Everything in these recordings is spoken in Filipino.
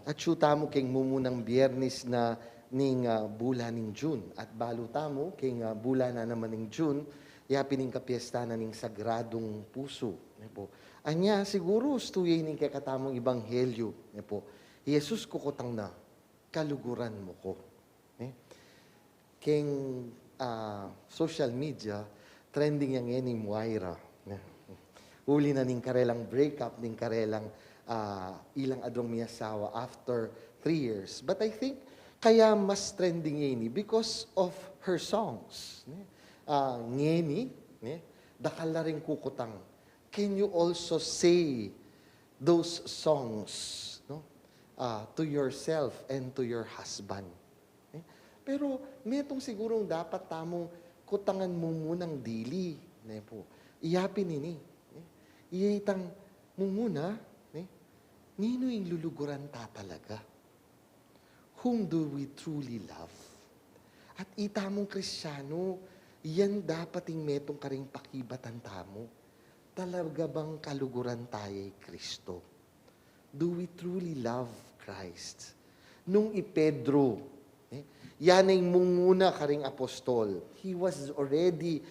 At tamo king mumunang biyernes na ning bula ning June. At baluta mo king bula na naman ning June, yapining kapiesta na ning sagradong puso. Po. Anya siguro stuyay ning kakatamong ebanghelyo. Po. Jesus kukutang na, kaluguran mo ko. King social media, trending yang ni Moira. Uli na ning karelang breakup, ning karelang ilang adrong miyasawa after 3 years. But I think kaya mas trending ini because of her songs. Ngeni, dakal na rin kukutang. Can you also say those songs to yourself and to your husband? Pero metong sigurong dapat tamong kutangan mo munang dili. Po. Iyapin ini. Iyaitang mo muna, nino yung luluguran ta talaga? Whom do we truly love? At itamong Kristyano, yan dapat yung metong karing pakibatan tamo. Talaga bang kaluguran tayo Kristo? Do we truly love Christ? Nung i-Pedro, yan ay munguna karing apostol. He was already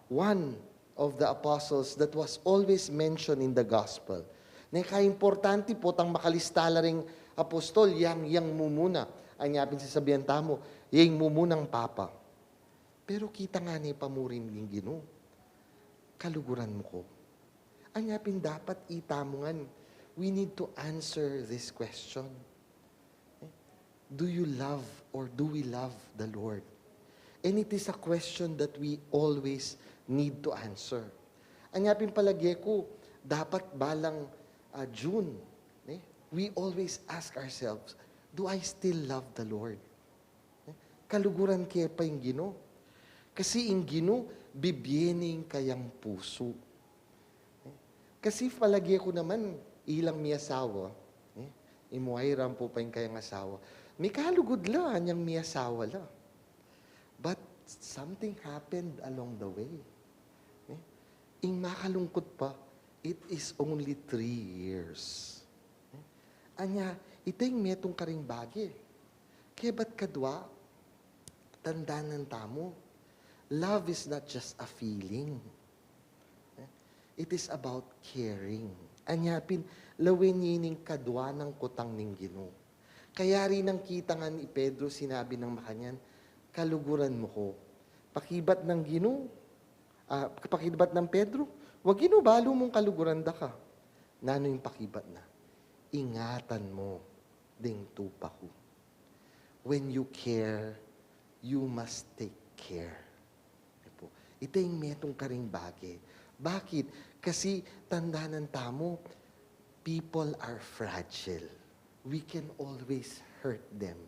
one of the apostles that was always mentioned in the gospel. Naka-importante po tang makalistala ring apostol, yang mumuna. Anyapin sasabihan tamo, yang mumunang papa. Pero kita nga ni pamurin ng Ginoo. Kaluguran mo ko. Anyapin dapat itamungan. We need to answer this question. Do you love or do we love the Lord? And it is a question that we always need to answer. Anyapin palagi ko, dapat balang June, we always ask ourselves, do I still love the Lord? Kaluguran kaya pa yung Ginoo. Kasi yung Ginoo, bibyening kayang puso. Kasi palagi ko naman, ilang miyasawa, imuayram po pa yung kayang asawa, may kalugod la, niyang miyasawa la. But something happened along the way. Ing makalungkot pa, it is only 3 years. Anya, ito yung metong karing bagi. Kaya ba't kadwa? Tandaan ng tamo. Love is not just a feeling. It is about caring. Anya, lawin yining kadwa ng kutang ning Ginoo. Kaya rin ang kita nga ni Pedro, sinabi ng makanyan, kaluguran mo ko. Pakibat ng Ginoo, pakibat ng Pedro, wag ginubalo mong kaluguran da ka. Nano yung pakibat na? Ingatan mo ding tupa ko. When you care, you must take care. Ito yung metong karing bagay. Bakit? Kasi tandaan ng tamo, people are fragile. We can always hurt them.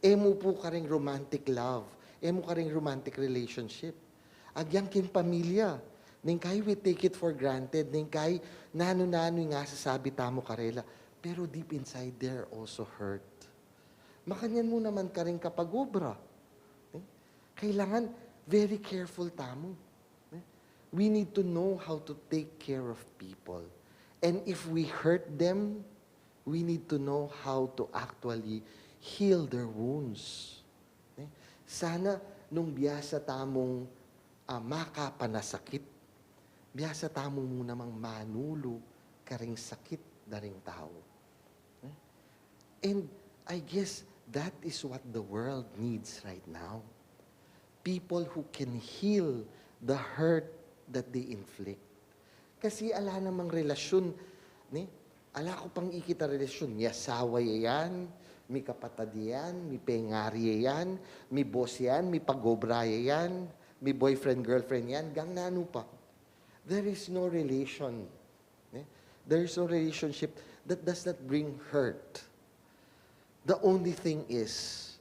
Emo po karing romantic love. Emo karing romantic relationship. Agyang kin pamilya. Ning kay we take it for granted. Ning kay nano-nano nga sasabi tamo karela. Pero deep inside, they're also hurt. Makanyan mo naman ka rin kapag obra. Kailangan very careful tamo. We need to know how to take care of people. And if we hurt them, we need to know how to actually heal their wounds. Sana nung biyasa tamong makapanasakit, biyasa tamo mo namang manulo karing sakit na ring tao. And I guess that is what the world needs right now. People who can heal the hurt that they inflict. Kasi ala namang relasyon, ala ko pang ikita relasyon, mi asawa yan, mi kapatid yan, mi pengari yan, mi boss yan, mi pagobra yan, mi boyfriend, girlfriend yan, gang nano pa. There is no relation. There is no relationship that does not bring hurt. The only thing is,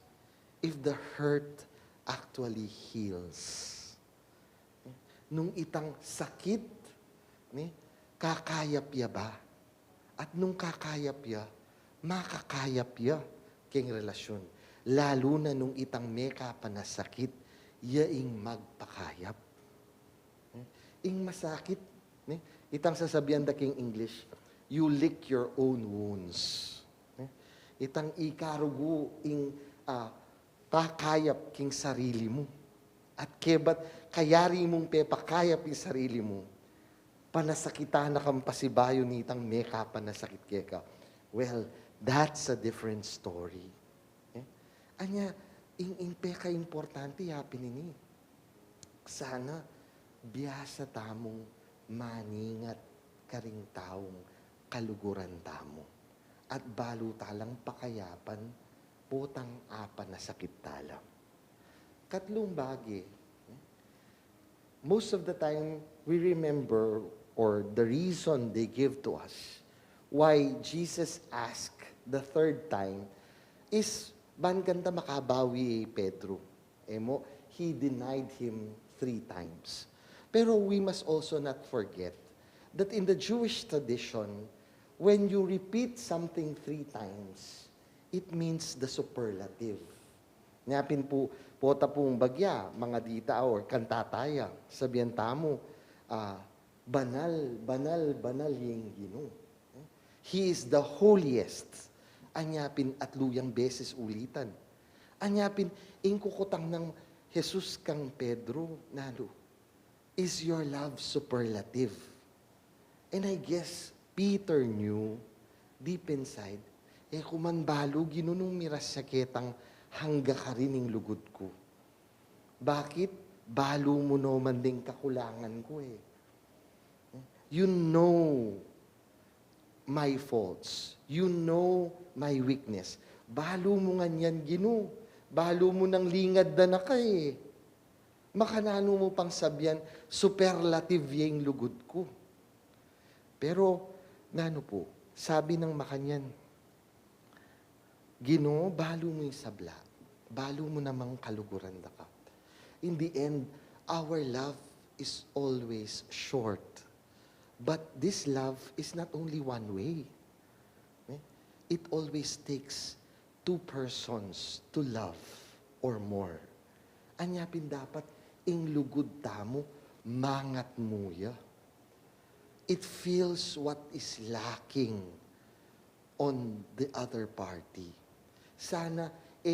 if the hurt actually heals. Nung itang sakit, kakayap ya ba? At nung kakayap ya, makakayap ya king relasyon. Lalo na nung itang meka panasakit, yaing magpakayap. Ing masakit, itang sasabihan da king English, you lick your own wounds. itang ikarugo ing kakayap king sarili mo. At kebat kayari mong pepakayap ing sarili mo, panasakita na kang pasibayo nitang meka panasakit keka. Well, that's a different story. Anya, ing peka importante yapin ini. Sana, biyasa tamong maningat karing taong kaluguran tamo. At balo talang pakayapan, putang apa na sakit talang. Katlong bagi, most of the time, we remember, or the reason they give to us, why Jesus asked the third time, is, ban ganda makabawi Pedro? Emo, he denied him 3 times. Pero we must also not forget that in the Jewish tradition, when you repeat something 3 times, it means the superlative. Ngapin po, pota pong bagya, mga dita or kantataya, sabihan tamo, banal, banal, banal yung Ginoo. He is the holiest. Anyapin at luyang beses ulitan. Anyapin, ingkukutang ng Jesus kang Pedro, nalo, is your love superlative? And I guess Peter knew, deep inside, kumanbalo, ginunong miras saketang hangga ka rin ng lugod ko. Bakit? Balo mo naman ding kakulangan ko eh. You know my faults. You know my weakness. Balo mo nga niyan, Ginoo. Balo mo ng lingad na ka eh. Makanano mo pang sabihan, superlative yung lugod ko. Pero, nano po, sabi ng makanyan, Ginoo, balo mo yung sabla. Balo mo namang kaluguran na ka. In the end, our love is always short. But this love is not only one way. It always takes 2 persons to love or more. Anyapin dapat, ing lugod tamo, mangat muya. It feels what is lacking on the other party. Sana,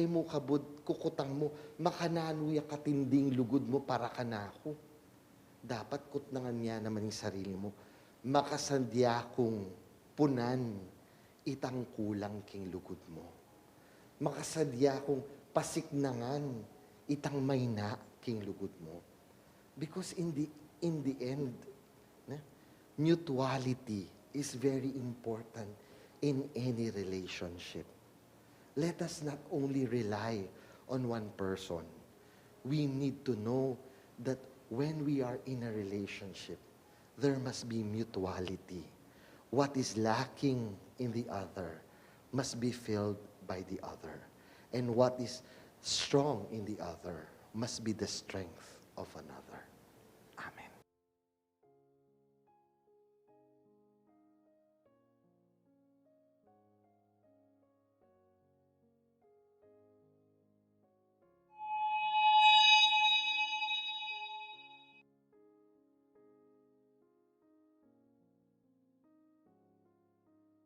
mo kabud, kukutang mo, makananuya katinding lugod mo para kanako. Dapat kutnangan niya naman yung sarili mo. Makasandya kong punan, itang kulang king lugod mo. Makasadya kong pasignangan, itang mayna king lugod mo. Because in the end, mutuality is very important in any relationship. Let us not only rely on one person. We need to know that when we are in a relationship, there must be mutuality. What is lacking in the other must be filled by the other. And what is strong in the other must be the strength of another. Amen.